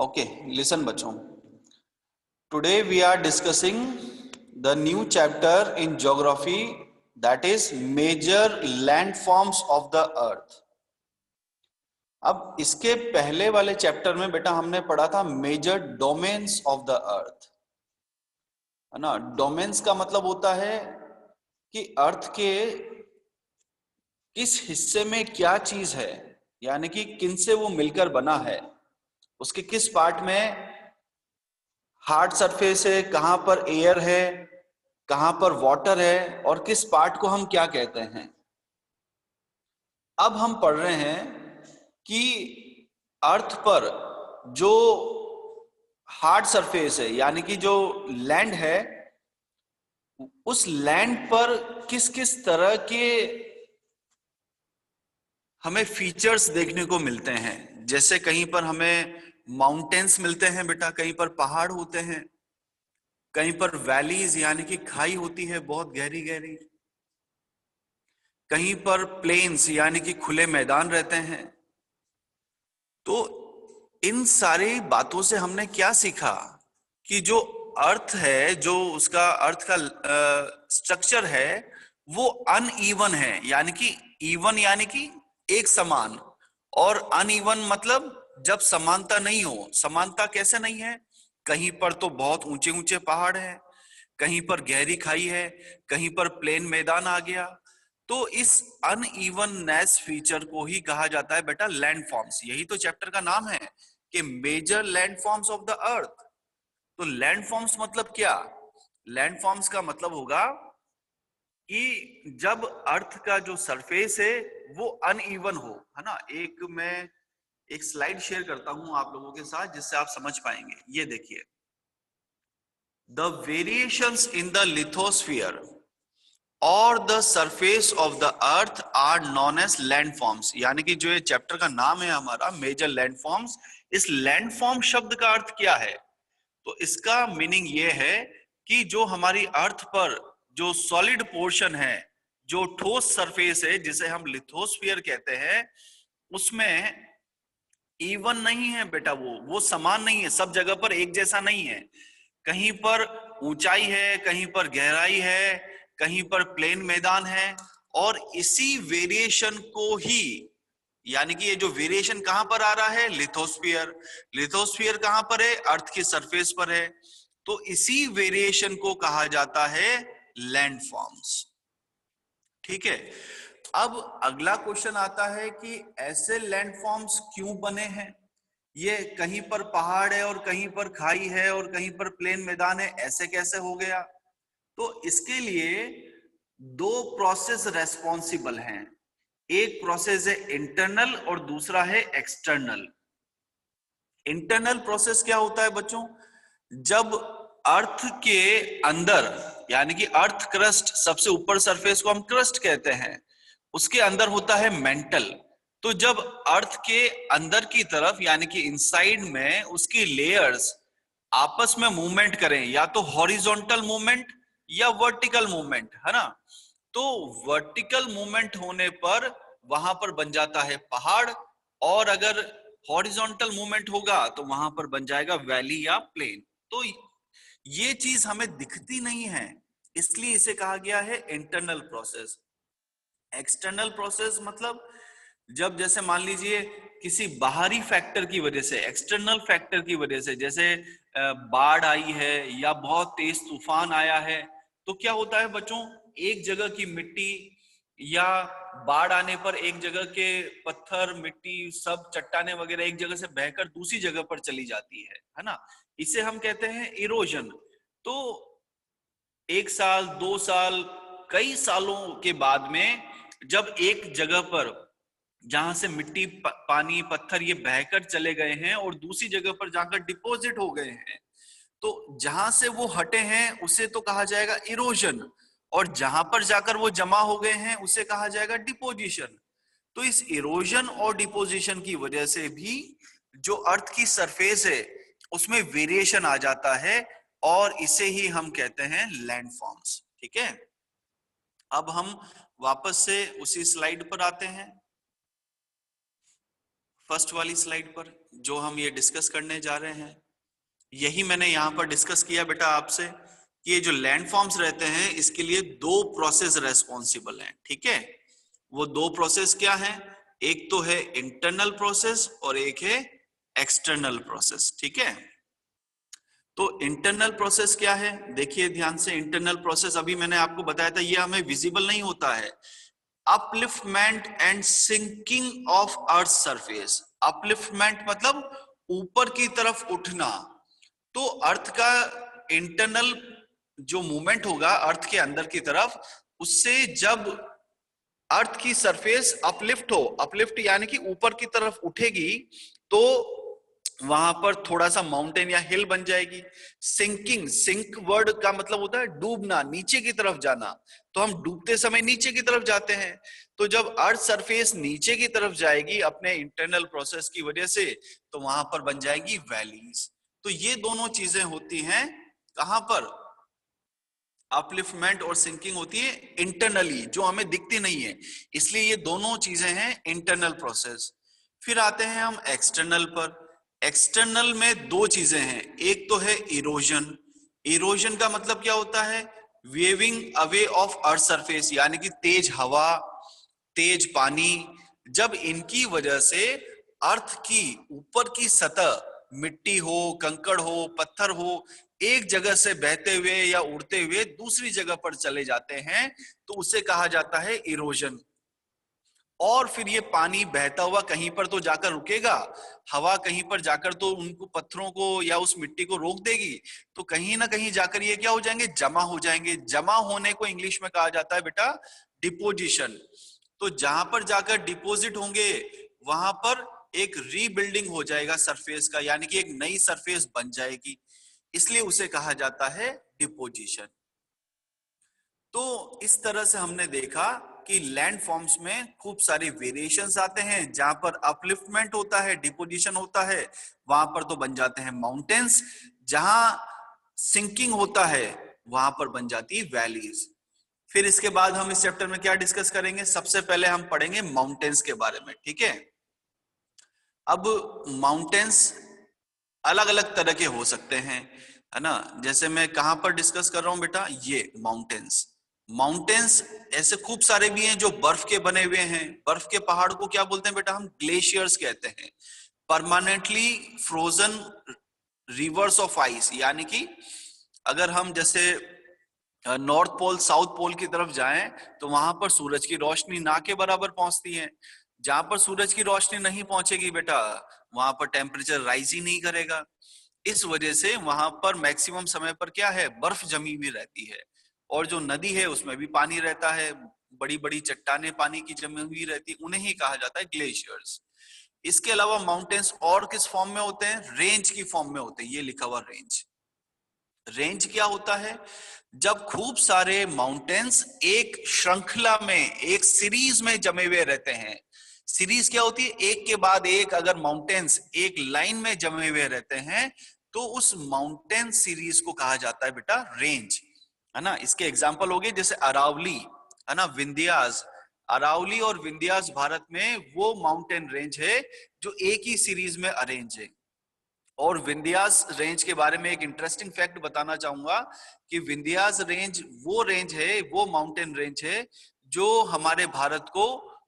Okay, listen बच्चों. Today we are discussing the new chapter in geography, that is major landforms of the earth. अब इसके पहले वाले chapter में बेटा हमने पढ़ा था major domains of the earth, है ना. डोमेन्स का मतलब होता है कि अर्थ के किस हिस्से में क्या चीज है, यानी कि किन से वो मिलकर बना है, उसके किस पार्ट में हार्ड सरफेस है, कहां पर एयर है, कहां पर वाटर है, और किस पार्ट को हम क्या कहते हैं. अब हम पढ़ रहे हैं कि अर्थ पर जो हार्ड सरफेस है, यानी कि जो लैंड है, उस लैंड पर किस किस तरह के हमें फीचर्स देखने को मिलते हैं. जैसे कहीं पर हमें माउंटेन्स मिलते हैं बेटा, कहीं पर पहाड़ होते हैं, कहीं पर वैलीज यानी कि खाई होती है बहुत गहरी गहरी, कहीं पर प्लेन्स यानी कि खुले मैदान रहते हैं. तो इन सारी बातों से हमने क्या सीखा कि जो अर्थ है, जो उसका अर्थ का स्ट्रक्चर है, वो अनइवन है. यानी कि इवन यानी कि एक समान, और अनइवन मतलब जब समानता नहीं हो. समानता कैसे नहीं है? कहीं पर तो बहुत ऊंचे ऊंचे पहाड़ है, कहीं पर गहरी खाई है, कहीं पर प्लेन मैदान आ गया. तो इस अनइवननेस फीचर को ही कहा जाता है बेटा लैंडफॉर्म्स. यही तो चैप्टर का नाम है कि major landforms of the earth. तो लैंडफॉर्म्स मतलब क्या? लैंडफॉर्म्स का मतलब होगा कि जब अर्थ का जो सरफेस है वो अनइवन हो, है ना. मैं एक स्लाइड शेयर करता हूं आप लोगों के साथ, जिससे आप समझ पाएंगे. ये देखिए, the variations in the lithosphere और the surface of the earth are known as landforms. यानी कि जो ये चैप्टर का नाम है हमारा मेजर लैंडफॉर्म्स, इस लैंडफॉर्म शब्द का अर्थ क्या है? तो इसका मीनिंग ये है कि जो हमारी अर्थ पर जो सॉलिड पोर्शन है, जो ठोस सरफेस है, जिसे हम लिथोस्फीयर कहते हैं, उसमें इवन नहीं है बेटा. वो समान नहीं है, सब जगह पर एक जैसा नहीं है. कहीं पर ऊंचाई है, कहीं पर गहराई है, कहीं पर प्लेन मैदान है. और इसी वेरिएशन को ही, यानी कि ये जो वेरिएशन कहां पर आ रहा है? लिथोस्फीयर. लिथोस्फीयर कहां पर है? अर्थ की सरफेस पर है. तो इसी वेरिएशन को कहा जाता है लैंडफॉर्म्स. ठीक है. अब अगला क्वेश्चन आता है कि ऐसे लैंडफॉर्म्स क्यों बने हैं? ये कहीं पर पहाड़ है और कहीं पर खाई है और कहीं पर प्लेन मैदान है, ऐसे कैसे हो गया? तो इसके लिए दो प्रोसेस रेस्पॉन्सिबल हैं. एक प्रोसेस है इंटरनल और दूसरा है एक्सटर्नल. इंटरनल प्रोसेस क्या होता है बच्चों? जब अर्थ के अंदर, यानी कि अर्थ क्रस्ट, सबसे ऊपर सरफेस को हम क्रस्ट कहते हैं, उसके अंदर होता है मेंटल. तो जब अर्थ के अंदर की तरफ, यानी कि इनसाइड में, उसकी लेयर्स आपस में मूवमेंट करें, या तो हॉरिजॉन्टल मूवमेंट या वर्टिकल मूवमेंट, है ना. तो वर्टिकल मूवमेंट होने पर वहां पर बन जाता है पहाड़, और अगर हॉरिजॉन्टल मूवमेंट होगा तो वहां पर बन जाएगा वैली या प्लेन. तो ये चीज हमें दिखती नहीं है, इसलिए इसे कहा गया है इंटरनल प्रोसेस. एक्सटर्नल प्रोसेस मतलब जब, जैसे मान लीजिए, किसी बाहरी फैक्टर की वजह से, एक्सटर्नल फैक्टर की वजह से, जैसे बाढ़ आई है या बहुत तेज तूफान आया है, तो क्या होता है बच्चों? एक जगह की मिट्टी, या बाढ़ आने पर एक जगह के पत्थर, मिट्टी, सब चट्टाने वगैरह एक जगह से बहकर दूसरी जगह पर चली जाती है ना. इसे हम कहते हैं इरोजन. तो एक साल, 2 साल, कई सालों के बाद में जब एक जगह पर, जहां से मिट्टी, पानी, पत्थर ये बहकर चले गए हैं और दूसरी जगह पर जाकर डिपॉजिट हो गए हैं, तो जहां से वो हटे हैं उसे तो कहा जाएगा इरोजन, और जहां पर जाकर वो जमा हो गए हैं उसे कहा जाएगा डिपोजिशन. तो इस इरोजन और डिपोजिशन की वजह से भी जो अर्थ की सरफेस है उसमें वेरिएशन आ जाता है, और इसे ही हम कहते हैं लैंडफॉर्म्स. ठीक है. अब हम वापस से उसी स्लाइड पर आते हैं, फर्स्ट वाली स्लाइड पर. जो हम ये डिस्कस करने जा रहे हैं, यही मैंने यहाँ पर डिस्कस किया बेटा आपसे कि ये जो लैंडफॉर्म्स रहते हैं इसके लिए दो प्रोसेस रेस्पॉन्सिबल हैं। ठीक है, वो दो प्रोसेस क्या हैं? एक तो है इंटरनल प्रोसेस और एक है एक्सटर्नल प्रोसेस। ठीक है, तो इंटरनल प्रोसेस क्या है? देखिए ध्यान से, इंटरनल प्रोसेस अभी मैंने आपको बताया था ये हमें विजिबल नहीं होता है। Upliftment and sinking of earth surface. Upliftment मतलब ऊपर की तरफ उठना। तो अर्थ का इंटरनल जो मूवमेंट होगा अर्थ के अंदर की तरफ, उससे जब अर्थ की सरफेस अपलिफ्ट हो, अपलिफ्ट यानी कि ऊपर की तरफ उठेगी, तो वहां पर थोड़ा सा माउंटेन या हिल बन जाएगी। सिंकिंग, सिंक वर्ड का मतलब होता है डूबना, नीचे की तरफ जाना। तो हम डूबते समय नीचे की तरफ जाते हैं। तो जब अर्थ सरफेस नीचे की तरफ जाएगी अपने इंटरनल प्रोसेस की वजह से, तो वहां पर बन जाएगी वैलीज। तो ये दोनों चीजें होती हैं कहां पर? अपलिफ्टमेंट और सिंकिंग होती है इंटरनली, जो हमें दिखती नहीं है। इसलिए ये दोनों चीजें हैं इंटरनल प्रोसेस। फिर आते हैं हम एक्सटर्नल पर। एक्सटर्नल में दो चीजें हैं, एक तो है इरोजन। इरोजन का मतलब क्या होता है? Waving away of earth surface, यानी कि तेज हवा, तेज पानी, जब इनकी वजह से अर्थ की ऊपर की सतह, मिट्टी हो, कंकड़ हो, पत्थर हो, एक जगह से बहते हुए या उड़ते हुए दूसरी जगह पर चले जाते हैं, तो उसे कहा जाता है इरोजन। और फिर ये पानी बहता हुआ कहीं पर तो जाकर रुकेगा, हवा कहीं पर जाकर तो उनको, पत्थरों को या उस मिट्टी को रोक देगी, तो कहीं ना कहीं जाकर ये क्या हो जाएंगे? जमा हो जाएंगे। जमा होने को इंग्लिश में कहा जाता है बेटा डिपोजिशन। तो जहां पर जाकर डिपोजिट होंगे वहां पर एक रीबिल्डिंग हो जाएगा सरफेस का, यानी कि एक नई सरफेस बन जाएगी, इसलिए उसे कहा जाता है डिपोजिशन। तो इस तरह से हमने देखा कि लैंड फॉर्म्स में खूब सारे वेरिएशंस आते हैं। जहां पर अपलिफ्टमेंट होता है, डिपोजिशन होता है, वहां पर तो बन जाते हैं माउंटेन्स। जहां सिंकिंग होता है वहां पर बन जाती है वैलीज। फिर इसके बाद हम इस चैप्टर में क्या डिस्कस करेंगे? सबसे पहले हम पढ़ेंगे माउंटेन्स के बारे में। ठीक है, अब माउंटेन्स अलग अलग तरह के हो सकते हैं, है ना? जैसे मैं कहां पर डिस्कस कर रहा हूं बेटा, ये माउंटेन्स। माउंटेन्स ऐसे खूब सारे भी हैं जो बर्फ के बने हुए हैं। बर्फ के पहाड़ को क्या बोलते हैं बेटा? हम ग्लेशियर्स कहते हैं। Permanently frozen reverse of ice, यानी कि अगर हम जैसे नॉर्थ पोल साउथ पोल की तरफ जाएं, तो वहां पर सूरज की रोशनी ना के बराबर पहुंचती है। जहां पर सूरज की रोशनी नहीं पहुंचेगी बेटा, वहां पर टेम्परेचर राइज ही नहीं करेगा। इस वजह से वहां पर मैक्सिमम समय पर क्या है? बर्फ जमी हुई रहती है। और जो नदी है उसमें भी पानी रहता है, बड़ी बड़ी चट्टाने पानी की जमी हुई रहती, उन्हें ही कहा जाता है ग्लेशियर्स। इसके अलावा माउंटेन्स और किस फॉर्म में होते हैं? रेंज की फॉर्म में होते हैं। ये लिखा हुआ रेंज। रेंज क्या होता है? जब खूब सारे माउंटेन्स एक श्रृंखला में, एक सीरीज में जमे हुए रहते हैं। सीरीज क्या होती है? एक के बाद एक अगर माउंटेन्स एक लाइन में जमे हुए रहते हैं, तो उस माउंटेन सीरीज को कहा जाता है बेटा रेंज, है ना? इसके एग्जाम्पल हो गए जैसे अरावली, है ना, विंध्यास। अरावली और विंध्यास भारत में वो माउंटेन रेंज है जो एक ही सीरीज में अरेंज है। और विंध्यास रेंज के बारे में एक इंटरेस्टिंग फैक्ट बताना चाहूंगा कि विंध्यास रेंज वो रेंज है, वो माउंटेन रेंज है जो हमारे भारत को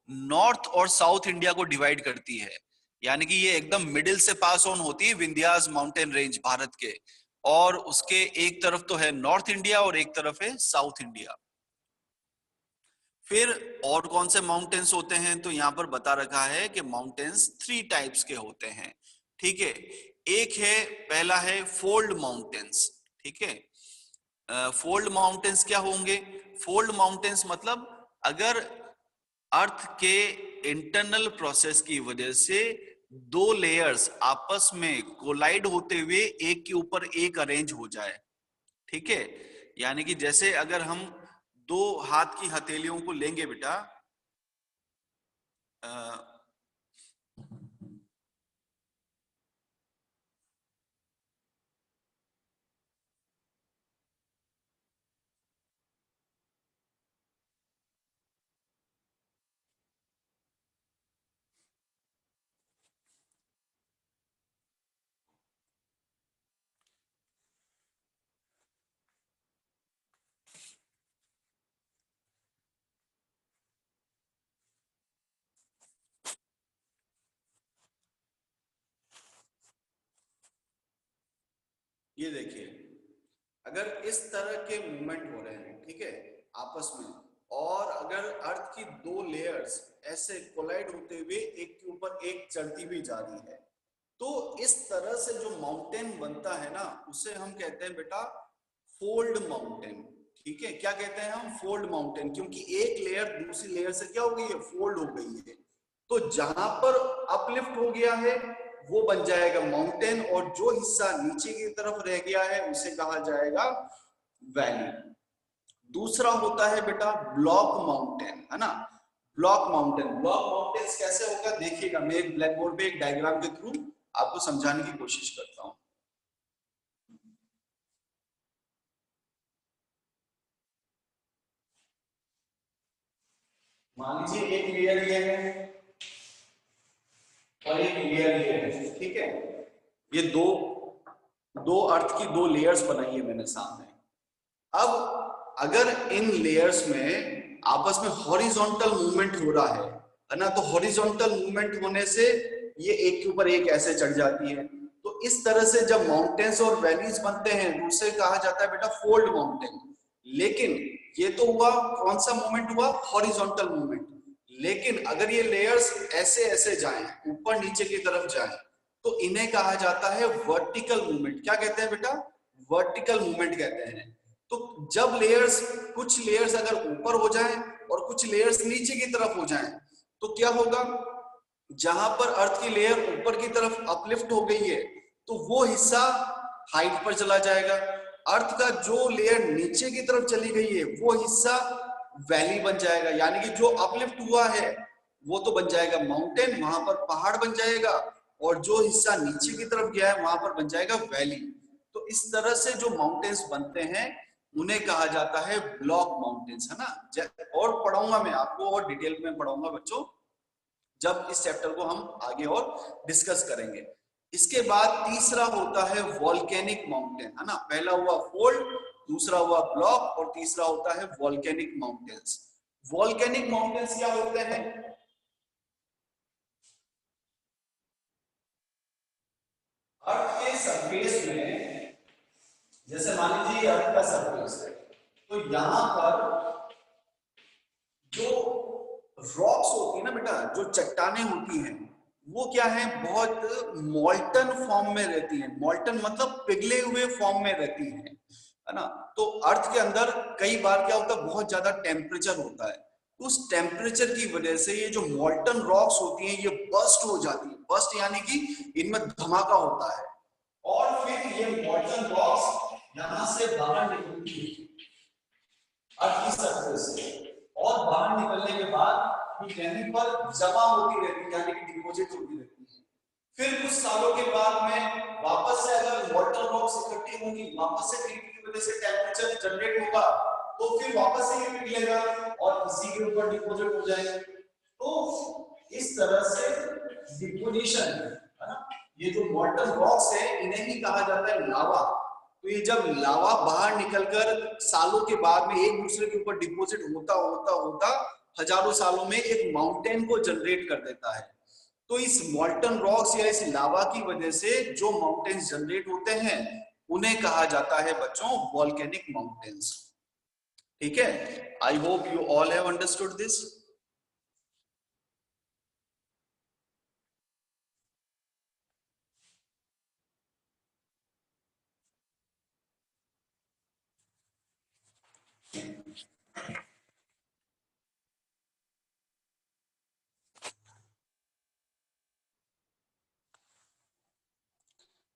नॉर्थ और साउथ इंडिया को डिवाइड करती है। यानी कि ये एकदम मिडिल से पास ऑन होती है विंध्यास माउंटेन रेंज भारत के। और उसके एक तरफ तो है नॉर्थ इंडिया और एक तरफ है साउथ इंडिया। फिर और कौन से माउंटेन्स होते हैं? तो यहां पर बता रखा है कि माउंटेन्स थ्री टाइप्स के होते हैं। ठीक है, एक है, पहला है फोल्ड माउंटेन्स। ठीक है, फोल्ड माउंटेन्स क्या होंगे? फोल्ड माउंटेन्स मतलब अगर अर्थ के इंटरनल प्रोसेस की वजह से दो लेयर्स आपस में कोलाइड होते हुए एक के ऊपर एक अरेंज हो जाए। ठीक है, यानी कि जैसे अगर हम दो हाथ की हथेलियों को लेंगे बेटा, अ, ये देखिए, अगर इस तरह के मूवमेंट हो रहे हैं, ठीक है, आपस में, और अगर अर्थ की दो लेयर्स ऐसे कोलाइड होते हुए एक के ऊपर एक चढ़ती हुई जा रही है, तो इस तरह से जो माउंटेन बनता है ना, उसे हम कहते हैं बेटा फोल्ड माउंटेन। ठीक है, क्या कहते हैं हम? फोल्ड माउंटेन, क्योंकि एक लेयर दूसरी लेयर से क्या हो गई है? फोल्ड हो गई है। तो जहां पर अपलिफ्ट हो गया है वो बन जाएगा माउंटेन, और जो हिस्सा नीचे की तरफ रह गया है उसे कहा जाएगा वैली। दूसरा होता है बेटा ब्लॉक माउंटेन, है ना। ब्लॉक माउंटेन, ब्लॉक माउंटेन्स कैसे होगा देखिएगा, मैं एक ब्लैक बोर्ड पे एक डायग्राम के थ्रू आपको समझाने की कोशिश करता हूं। मान लीजिए एक लेयर ये है और एक लेयर ये है, ठीक है, ये दो दो अर्थ की दो लेयर्स बनाई है मैंने सामने। अब अगर इन लेयर्स में आपस में हॉरिजॉन्टल मूवमेंट हो रहा है ना, तो हॉरिजॉन्टल मूवमेंट होने से ये एक के ऊपर एक ऐसे चढ़ जाती है। तो इस तरह से जब माउंटेन्स और वैलीज बनते हैं तो उसे कहा जाता है बेटा फोल्ड माउंटेन। लेकिन ये तो हुआ कौन सा मूवमेंट हुआ? Horizontal movement. लेकिन अगर ये लेयर्स ऐसे ऐसे जाएं, ऊपर नीचे की तरफ जाएं, तो इन्हें कहा जाता है वर्टिकल मूवमेंट। क्या कहते हैं बेटा? वर्टिकल मूवमेंट कहते हैं। तो जब लेयर्स, कुछ लेयर्स अगर ऊपर हो जाएं और कुछ लेयर्स नीचे की तरफ हो जाएं, तो क्या होगा? जहां पर अर्थ की लेयर ऊपर की तरफ अपलिफ्ट हो गई है तो वो हिस्सा हाइट पर चला जाएगा। अर्थ का जो लेयर नीचे की तरफ चली गई है वो हिस्सा वैली बन जाएगा, यानी कि जो अपलिफ्ट हुआ है वो तो बन जाएगा माउंटेन, वहां पर पहाड़ बन जाएगा, और जो हिस्सा नीचे की तरफ गया है वहां पर बन जाएगा वैली। तो इस तरह से जो माउंटेन्स बनते हैं उन्हें कहा जाता है ब्लॉक माउंटेन्स, है ना। और पढ़ाऊंगा मैं आपको, और डिटेल में पढ़ाऊंगा बच्चों जब इस चैप्टर को हम आगे और डिस्कस करेंगे। इसके बाद तीसरा होता है वॉल्केनिक माउंटेन, है ना। पहला हुआ फोल्ड, दूसरा हुआ ब्लॉक, और तीसरा होता है वॉल्केनिक माउंटेन्स। वॉल्केनिक माउंटेन्स क्या होते हैं? अर्थ के सरफेस में, जैसे मान लीजिए अर्थ का सरफेस है, तो यहां पर जो रॉक्स होती है ना बेटा, जो चट्टाने होती हैं, वो क्या है? बहुत मॉल्टन फॉर्म में रहती हैं। मॉल्टन मतलब पिघले हुए फॉर्म में रहती हैं, है ना। तो अर्थ के अंदर कई बार क्या होता है? बहुत ज्यादा टेम्परेचर होता है। उस टेम्परेचर की वजह से ये जो मॉल्टन रॉक्स होती हैं ये बस्ट हो जाती है। बस्ट यानी कि इनमें धमाका होता है, और फिर ये मॉल्टन रॉक्स यहां से बाहर निकलती है अर्थ की सरफेस से, और बाहर निकलने के बाद ये कहीं पर जमा होती रहती है, यानी कि डिपॉजिट होती रहती है। फिर कुछ सालों के बाद में वापस से अगर वाटर रॉक्स इकट्ठी होंगी, वापस से हीट की वजह से टेम्परेचर जनरेट होगा, तो फिर वापस से ये पिघलेगा और इसी के ऊपर डिपॉजिट हो जाएगा। तो इस तरह से डिपोजिशन, है ना, ये जो मॉल्टन रॉक्स है इन्हें ही कहा जाता है लावा। तो ये जब लावा बाहर निकलकर सालों के बाद में एक दूसरे के ऊपर डिपॉजिट होता होता होता हजारों सालों में एक माउंटेन को जनरेट कर देता है। तो इस मॉल्टन रॉक्स या इस लावा की वजह से जो माउंटेन्स जनरेट होते हैं उन्हें कहा जाता है बच्चों वॉल्केनिक माउंटेन्स। ठीक है, I hope you all have understood this.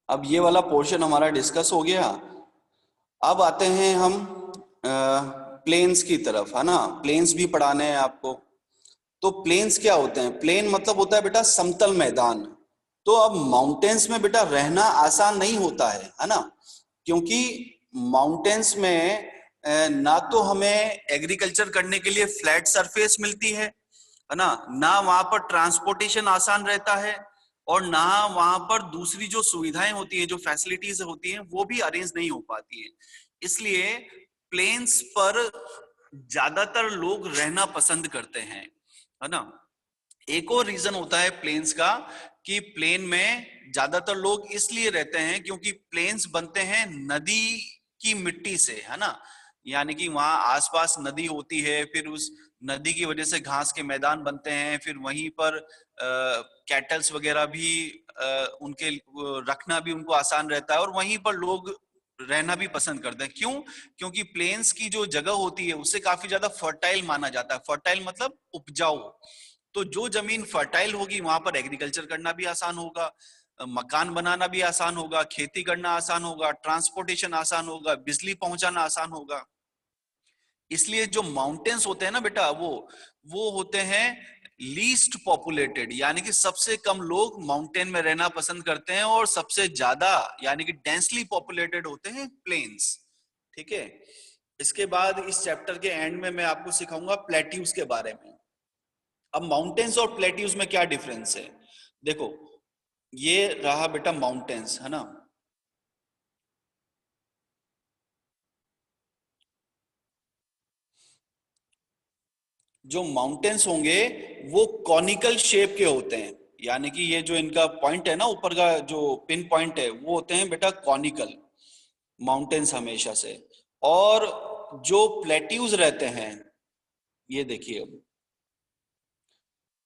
अब ये वाला पोर्शन हमारा डिस्कस हो गया। अब आते हैं हम प्लेन्स की तरफ, है ना। प्लेन्स भी पढ़ाने हैं आपको। तो प्लेन्स क्या होते हैं? प्लेन मतलब होता है बेटा समतल मैदान। तो अब माउंटेन्स में बेटा रहना आसान नहीं होता है ना, क्योंकि माउंटेन्स में ना तो हमें एग्रीकल्चर करने के लिए फ्लैट सरफेस मिलती है ना, ना वहां पर ट्रांसपोर्टेशन आसान रहता है, और ना वहां पर दूसरी जो सुविधाएं होती है, जो फैसिलिटीज होती हैं, वो भी अरेंज नहीं हो पाती है। इसलिए प्लेन्स पर ज्यादातर लोग रहना पसंद करते हैं, है ना। एक और रीजन होता है प्लेन्स का, कि प्लेन में ज्यादातर लोग इसलिए रहते हैं क्योंकि प्लेन्स बनते हैं नदी की मिट्टी से, है ना। यानी कि वहां आसपास नदी होती है, फिर उस नदी की वजह से घास के मैदान बनते हैं, फिर वहीं पर कैटल्स वगैरह भी उनके रखना भी उनको आसान रहता है, और वहीं पर लोग रहना भी पसंद करते हैं। क्यों? क्योंकि प्लेन्स की जो जगह होती है उससे काफी ज्यादा फर्टाइल माना जाता है। फर्टाइल मतलब उपजाऊ। तो जो जमीन फर्टाइल होगी वहां पर एग्रीकल्चर करना भी आसान होगा, मकान बनाना भी आसान होगा, खेती करना आसान होगा, ट्रांसपोर्टेशन आसान होगा, बिजली पहुंचाना आसान होगा। इसलिए जो माउंटेन्स होते हैं ना बेटा, वो होते हैं लीस्ट पॉपुलेटेड, यानी कि सबसे कम लोग माउंटेन में रहना पसंद करते हैं, और सबसे ज्यादा यानी कि डेंसली पॉपुलेटेड होते हैं प्लेन्स। ठीक है। इसके बाद इस चैप्टर के एंड में मैं आपको सिखाऊंगा प्लेट्यूज के बारे में। अब माउंटेन्स और प्लेट्यूज में क्या डिफरेंस है, देखो ये रहा बेटा माउंटेन्स, है ना। जो माउंटेन्स होंगे वो कॉनिकल शेप के होते हैं, यानी कि ये जो इनका पॉइंट है ना, ऊपर का जो पिन पॉइंट है, वो होते हैं बेटा कॉनिकल माउंटेन्स हमेशा से। और जो प्लेट्यूज रहते हैं, ये देखिए,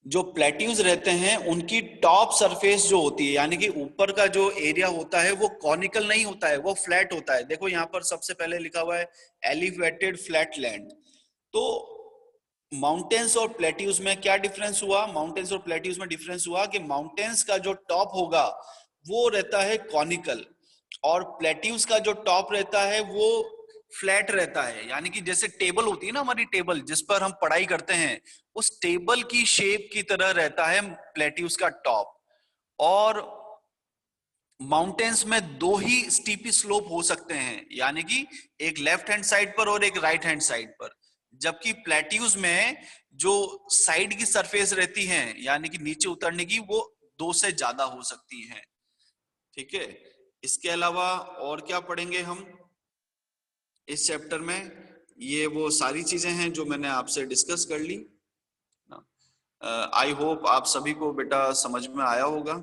जो प्लेट्यूज रहते हैं उनकी टॉप सरफेस जो होती है, यानी कि ऊपर का जो एरिया होता है वो कॉनिकल नहीं होता है, वो फ्लैट होता है। देखो यहाँ पर सबसे पहले लिखा हुआ है एलिवेटेड फ्लैट लैंड। तो माउंटेन्स और प्लेट्यूज में क्या डिफरेंस हुआ? माउंटेन्स और प्लेट्यूज में डिफरेंस हुआ कि माउंटेन्स का जो टॉप होगा वो रहता है कॉनिकल, और प्लेट्यूज का जो टॉप रहता है वो फ्लैट रहता है। यानी कि जैसे टेबल होती है ना हमारी, टेबल जिस पर हम पढ़ाई करते हैं, उस टेबल की शेप की तरह रहता है प्लेट्यूज का टॉप। और माउंटेन्स में दो ही स्टीपी स्लोप हो सकते हैं, यानी कि एक लेफ्ट हैंड साइड पर और एक राइट हैंड साइड पर। जबकि प्लेट्यूज में जो साइड की सरफेस रहती है, यानी कि नीचे उतरने की, वो दो से ज्यादा हो सकती हैं। ठीक है। इसके अलावा और क्या पढ़ेंगे हम इस चैप्टर में? ये वो सारी चीजें हैं जो मैंने आपसे डिस्कस कर ली। आई होप आप सभी को बेटा समझ में आया होगा।